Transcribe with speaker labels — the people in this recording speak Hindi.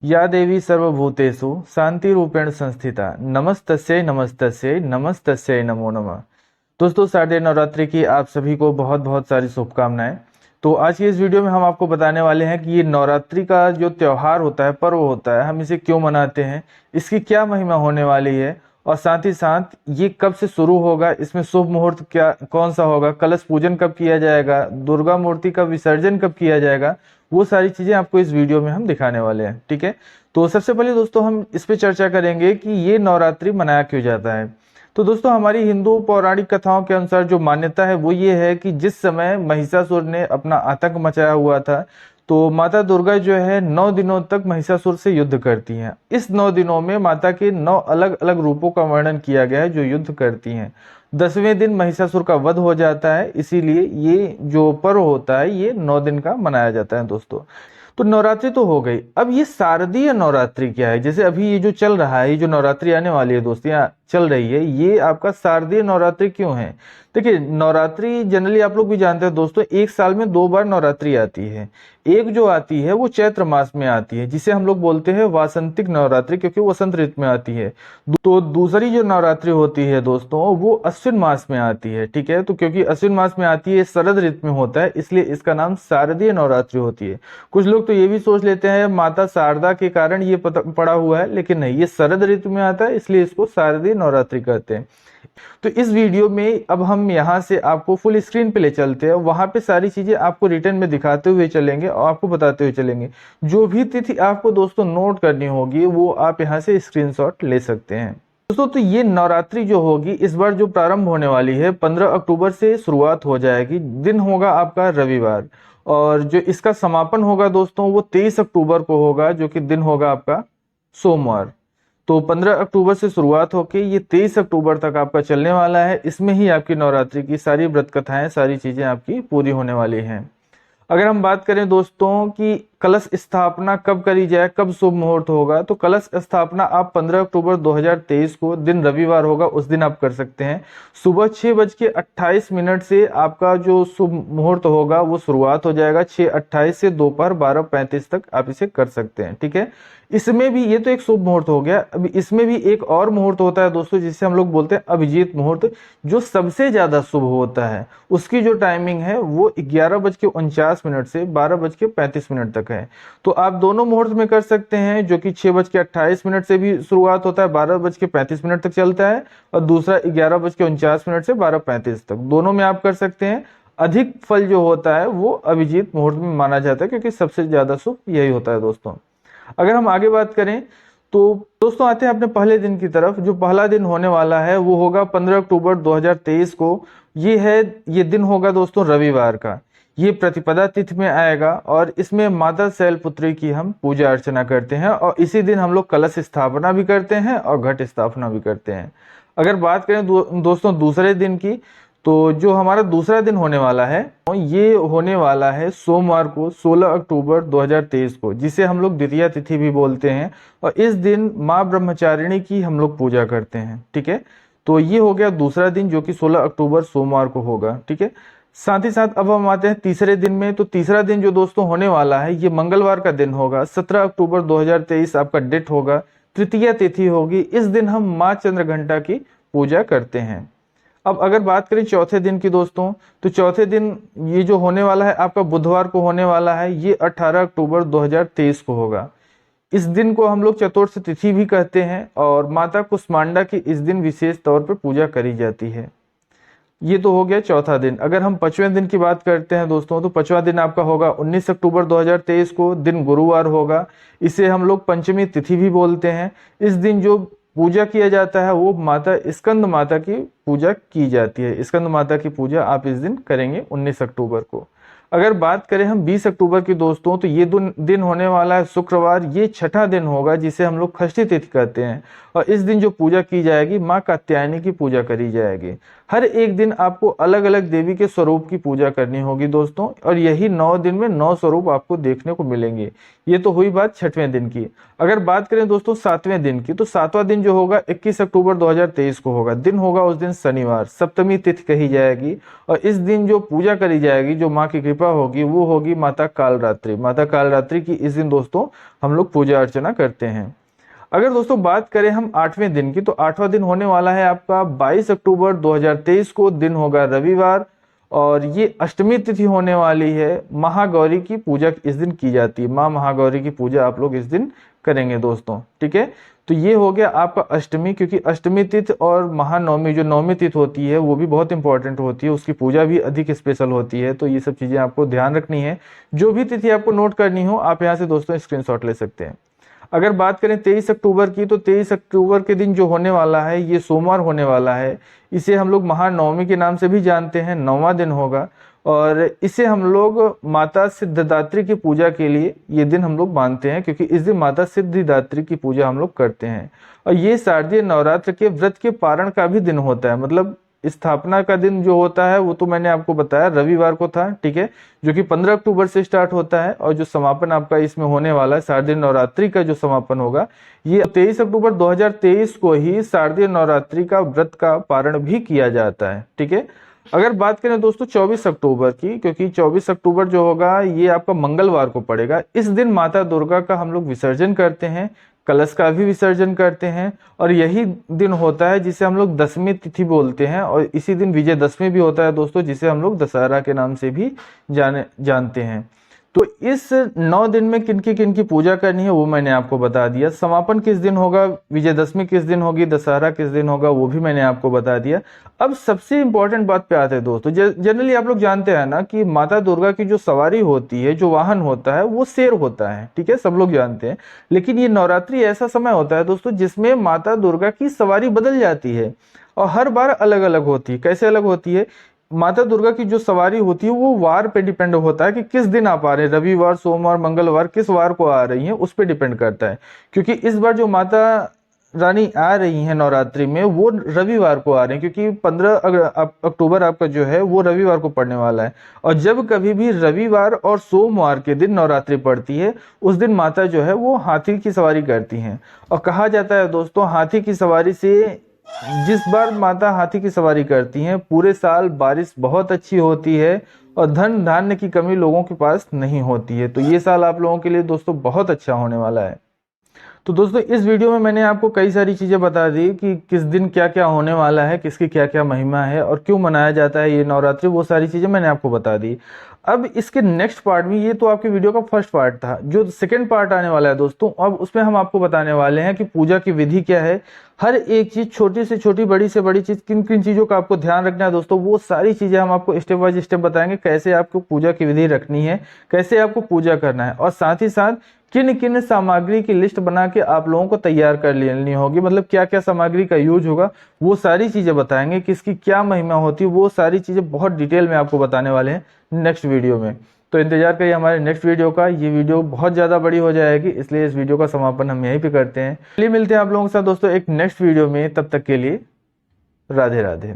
Speaker 1: या देवी सर्वभूतेषु शांतिरूपेण संस्थिता नमस्तस्यै नमस्तस्यै नमस्तस्यै नमो नमः। दोस्तों, शारदीय नवरात्रि की आप सभी को बहुत बहुत सारी शुभकामनाएं। तो आज की इस वीडियो में हम आपको बताने वाले हैं कि ये नवरात्रि का जो त्योहार होता है, पर्व होता है, हम इसे क्यों मनाते हैं, इसकी क्या महिमा होने वाली है और साथ ही साथ ये कब से शुरू होगा, इसमें शुभ मुहूर्त क्या कौन सा होगा, कलश पूजन कब किया जाएगा, दुर्गा मूर्ति का विसर्जन कब किया जाएगा, वो सारी चीजें आपको इस वीडियो में हम दिखाने वाले हैं। ठीक है, तो सबसे पहले दोस्तों हम इस पे चर्चा करेंगे कि ये नवरात्रि मनाया क्यों जाता है। तो दोस्तों, हमारी हिंदू पौराणिक कथाओं के अनुसार जो मान्यता है वो ये है कि जिस समय महिषासुर ने अपना आतंक मचाया हुआ था, तो माता दुर्गा जो है 9 दिनों तक महिषासुर से युद्ध करती हैं। इस 9 दिनों में माता के 9 अलग अलग रूपों का वर्णन किया गया है जो युद्ध करती हैं। 10वें दिन महिषासुर का वध हो जाता है, इसीलिए ये जो पर्व होता है ये 9 दिन का मनाया जाता है दोस्तों। तो नवरात्रि तो हो गई, अब ये शारदीय नवरात्रि क्या है। जैसे अभी ये जो चल रहा है, ये जो नवरात्रि आने वाली है दोस्तों, यहाँ चल रही है, ये आपका शारदीय नवरात्रि क्यों है। देखिए, नवरात्रि जनरली आप लोग भी जानते हैं दोस्तों, एक साल में 2 बार नवरात्रि आती है। एक जो आती है वो चैत्र मास में आती है, जिसे हम लोग बोलते हैं वासंतिक नवरात्रि, क्योंकि वसंत ऋतु में आती है। तो दूसरी जो नवरात्रि होती है दोस्तों, वो अश्विन मास में आती है। ठीक है, तो क्योंकि अश्विन मास में आती है, शरद ऋतु में होता है, इसलिए इसका नाम शारदीय नवरात्रि होती है। कुछ लोग तो ये भी सोच लेते हैं माता शारदा के कारण ये पड़ा हुआ है, लेकिन नहीं, ये शरद ऋतु में आता है, इसलिए इसको शारदीय नवरात्रि कहते हैं। तो इस वीडियो में अब हम यहाँ से आपको फुल स्क्रीन पे ले चलते हैं, वहां पे सारी चीजें आपको रिटर्न में दिखाते हुए चलेंगे और आपको बताते हुए चलेंगे। जो भी तिथि आपको दोस्तों नोट करनी होगी वो आप यहाँ से स्क्रीनशॉट ले सकते हैं दोस्तों। तो ये नवरात्रि जो होगी इस बार जो प्रारंभ होने वाली है, 15 अक्टूबर से शुरुआत हो जाएगी। दिन होगा आपका रविवार, और जो इसका समापन होगा दोस्तों वो 23 अक्टूबर को होगा, जो कि दिन होगा आपका सोमवार। तो 15 अक्टूबर से शुरुआत होके ये 23 अक्टूबर तक आपका चलने वाला है। इसमें ही आपकी नवरात्रि की सारी व्रत कथाएं, सारी चीजें आपकी पूरी होने वाली हैं। अगर हम बात करें दोस्तों कि कलश स्थापना कब करी जाए, कब शुभ मुहूर्त होगा, तो कलश स्थापना आप 15 अक्टूबर 2023 को, दिन रविवार होगा, उस दिन आप कर सकते हैं। सुबह 6:28 से आपका जो शुभ मुहूर्त होगा वो शुरुआत हो जाएगा। 6:28 से दोपहर 12:35 तक आप इसे कर सकते हैं। ठीक है, इसमें भी ये तो एक शुभ मुहूर्त हो गया। अब इसमें भी एक और मुहूर्त होता है दोस्तों, जिसे हम लोग बोलते हैं अभिजीत मुहूर्त, जो सबसे ज्यादा शुभ होता है। उसकी जो टाइमिंग है वो 11:49 से 12:35 तक है। तो आप दोनों मुहूर्त में कर सकते हैं, जो कि 6:28 से भी शुरुआत होता है, 12:35 तक चलता है, और दूसरा 11:49 से 12:35 तक, दोनों में आप कर सकते हैं। अधिक फल जो होता है वो अभिजीत मुहूर्त में माना जाता है, क्योंकि सबसे ज्यादा शुभ यही होता है दोस्तों। अगर हम आगे बात करें तो दोस्तों आते हैं अपने पहले दिन की तरफ। जो पहला दिन होने वाला है वो होगा 15 अक्टूबर 2023 को। ये दिन होगा दोस्तों रविवार का। ये प्रतिपदा तिथि में आएगा, और इसमें माता शैलपुत्री की हम पूजा अर्चना करते हैं, और इसी दिन हम लोग कलश स्थापना भी करते हैं और घट स्थापना भी करते हैं। अगर बात करें दोस्तों दूसरे दिन की, तो जो हमारा दूसरा दिन होने वाला है ये होने वाला है सोमवार को, 16 अक्टूबर 2023 को, जिसे हम लोग द्वितीया तिथि भी बोलते हैं, और इस दिन माँ ब्रह्मचारिणी की हम लोग पूजा करते हैं। ठीक है, तो ये हो गया दूसरा दिन, जो कि 16 अक्टूबर सोमवार को होगा। ठीक है, साथ ही साथ अब हम आते हैं तीसरे दिन में। तो तीसरा दिन जो दोस्तों होने वाला है ये मंगलवार का दिन होगा, 17 अक्टूबर 2023 आपका डेट होगा, तृतीया तिथि होगी। इस दिन हम माँ चंद्रघंटा की पूजा करते हैं। अब अगर बात करें चौथे दिन की दोस्तों, तो चौथे दिन ये जो होने वाला है आपका बुधवार को होने वाला है, ये 18 अक्टूबर 2023 को होगा। इस दिन को हम लोग चतुर्थ तिथि भी कहते हैं, और माता कुष्मांडा की इस दिन विशेष तौर पर पूजा करी जाती है। ये तो हो गया चौथा दिन। अगर हम पांचवें दिन की बात करते हैं दोस्तों, तो पांचवा दिन आपका होगा 19 अक्टूबर 2023 को, दिन गुरुवार होगा। इसे हम लोग पंचमी तिथि भी बोलते हैं। इस दिन जो पूजा किया जाता है वो माता स्कंद माता की पूजा की जाती है। स्कंद माता की पूजा आप इस दिन करेंगे 19 अक्टूबर को। अगर बात करें हम 20 अक्टूबर की दोस्तों, तो ये दिन होने वाला है शुक्रवार। ये छठा दिन होगा, जिसे हम लोग षष्ठी तिथि कहते हैं, और इस दिन जो पूजा की जाएगी माँ कात्यायनी की पूजा करी जाएगी। हर एक दिन आपको अलग अलग देवी के स्वरूप की पूजा करनी होगी दोस्तों, और यही 9 दिन में 9 स्वरूप आपको देखने को मिलेंगे। ये तो हुई बात छठवें दिन की। अगर बात करें दोस्तों सातवें दिन की, तो सातवां दिन जो होगा 21 अक्टूबर 2023 को होगा। दिन होगा उस दिन शनिवार, सप्तमी तिथि कही जाएगी, और इस दिन जो पूजा करी जाएगी, जो माँ की कृपा कृपा होगी वो होगी माता कालरात्रि। माता कालरात्रि की इस दिन दोस्तों हम लोग पूजा अर्चना करते हैं। अगर दोस्तों बात करें हम 8वें दिन की, तो 8वां दिन होने वाला है आपका 22 अक्टूबर 2023 को, दिन होगा रविवार, और ये अष्टमी तिथि होने वाली है। महागौरी की पूजा इस दिन की जाती है, माँ महागौरी की पूजा आप लोग इस दिन करेंगे दोस्तों, ठीक है। तो ये हो गया आपका अष्टमी, क्योंकि अष्टमी तिथि और महानवमी जो नवमी तिथि होती है वो भी बहुत इंपॉर्टेंट होती है, उसकी पूजा भी अधिक स्पेशल होती है। तो ये सब चीजें आपको ध्यान रखनी है। जो भी तिथि आपको नोट करनी हो आप यहाँ से दोस्तों स्क्रीनशॉट ले सकते हैं। अगर बात करें 23 अक्टूबर की, तो 23 अक्टूबर के दिन जो होने वाला है ये सोमवार होने वाला है। इसे हम लोग महानवमी के नाम से भी जानते हैं, 9वां दिन होगा, और इसे हम लोग माता सिद्धिदात्री की पूजा के लिए ये दिन हम लोग मानते हैं, क्योंकि इस दिन माता सिद्धिदात्री की पूजा हम लोग करते हैं। और ये शारदीय नवरात्र के व्रत के पारण का भी दिन होता है, मतलब स्थापना का दिन जो होता है वो तो मैंने आपको बताया रविवार को था, ठीक है, जो कि 15 अक्टूबर से स्टार्ट होता है। और जो समापन आपका इसमें होने वाला है शारदीय नवरात्रि का जो समापन होगा, ये 23 अक्टूबर 2023 को ही शारदीय नवरात्रि का व्रत का पारण भी किया जाता है, ठीक है। अगर बात करें दोस्तों 24 अक्टूबर की, क्योंकि 24 अक्टूबर जो होगा ये आपका मंगलवार को पड़ेगा, इस दिन माता दुर्गा का हम लोग विसर्जन करते हैं, कलश का भी विसर्जन करते हैं। और यही दिन होता है जिसे हम लोग दशमी तिथि बोलते हैं, और इसी दिन विजयदशमी भी होता है दोस्तों, जिसे हम लोग दशहरा के नाम से भी जानते हैं। तो इस 9 दिन में किन की पूजा करनी है वो मैंने आपको बता दिया। समापन किस दिन होगा, विजयदशमी किस दिन होगी, दशहरा किस दिन होगा, वो भी मैंने आपको बता दिया। अब सबसे इंपॉर्टेंट बात पे आते हैं दोस्तों। जनरली आप लोग जानते हैं ना कि माता दुर्गा की जो सवारी होती है, जो वाहन होता है वो शेर होता है, ठीक है, सब लोग जानते हैं। लेकिन ये नवरात्रि ऐसा समय होता है दोस्तों जिसमें माता दुर्गा की सवारी बदल जाती है, और हर बार अलग अलग होती है। कैसे अलग होती है, माता दुर्गा की जो सवारी होती है वो वार पे डिपेंड होता है कि किस दिन आप आ रहे हैं, रविवार, सोमवार, मंगलवार, किस वार को आ रही हैं उस पे डिपेंड करता है। क्योंकि इस बार जो माता रानी आ रही हैं नवरात्रि में वो रविवार को आ रही हैं, क्योंकि 15 अक्टूबर आपका जो है वो रविवार को पड़ने वाला है। और जब कभी भी रविवार और सोमवार के दिन नवरात्रि पड़ती है उस दिन माता जो है वो हाथी की सवारी करती हैं। और कहा जाता है दोस्तों हाथी की सवारी से, जिस बार माता हाथी की सवारी करती हैं पूरे साल बारिश बहुत अच्छी होती है और धन धान्य की कमी लोगों के पास नहीं होती है। तो ये साल आप लोगों के लिए दोस्तों बहुत अच्छा होने वाला है। तो दोस्तों इस वीडियो में मैंने आपको कई सारी चीज़ें बता दी कि किस दिन क्या क्या होने वाला है, किसकी क्या क्या महिमा है और क्यों मनाया जाता है ये नवरात्रि, वो सारी चीज़ें मैंने आपको बता दी। अब इसके नेक्स्ट पार्ट में, ये तो आपके वीडियो का फर्स्ट पार्ट था, जो सेकंड पार्ट आने वाला है दोस्तों, अब उसमें हम आपको बताने वाले हैं कि पूजा की विधि क्या है। हर एक चीज़, छोटी से छोटी, बड़ी से बड़ी चीज़, किन किन चीज़ों का आपको ध्यान रखना है दोस्तों, वो सारी चीज़ें हम आपको स्टेप बाय स्टेप बताएंगे। कैसे आपको पूजा की विधि रखनी है, कैसे आपको पूजा करना है, और साथ ही साथ किन किन सामग्री की लिस्ट बना के आप लोगों को तैयार कर लेनी होगी, मतलब क्या क्या सामग्री का यूज होगा, वो सारी चीजें बताएंगे। किसकी क्या महिमा होती है वो सारी चीजें बहुत डिटेल में आपको बताने वाले हैं नेक्स्ट वीडियो में। तो इंतजार करिए हमारे नेक्स्ट वीडियो का। ये वीडियो बहुत ज़्यादा बड़ी हो जाएगी, इसलिए इस वीडियो का समापन हम यहीं पे करते हैं। चलिए मिलते हैं आप लोगों के साथ दोस्तों एक नेक्स्ट वीडियो में, तब तक के लिए राधे राधे।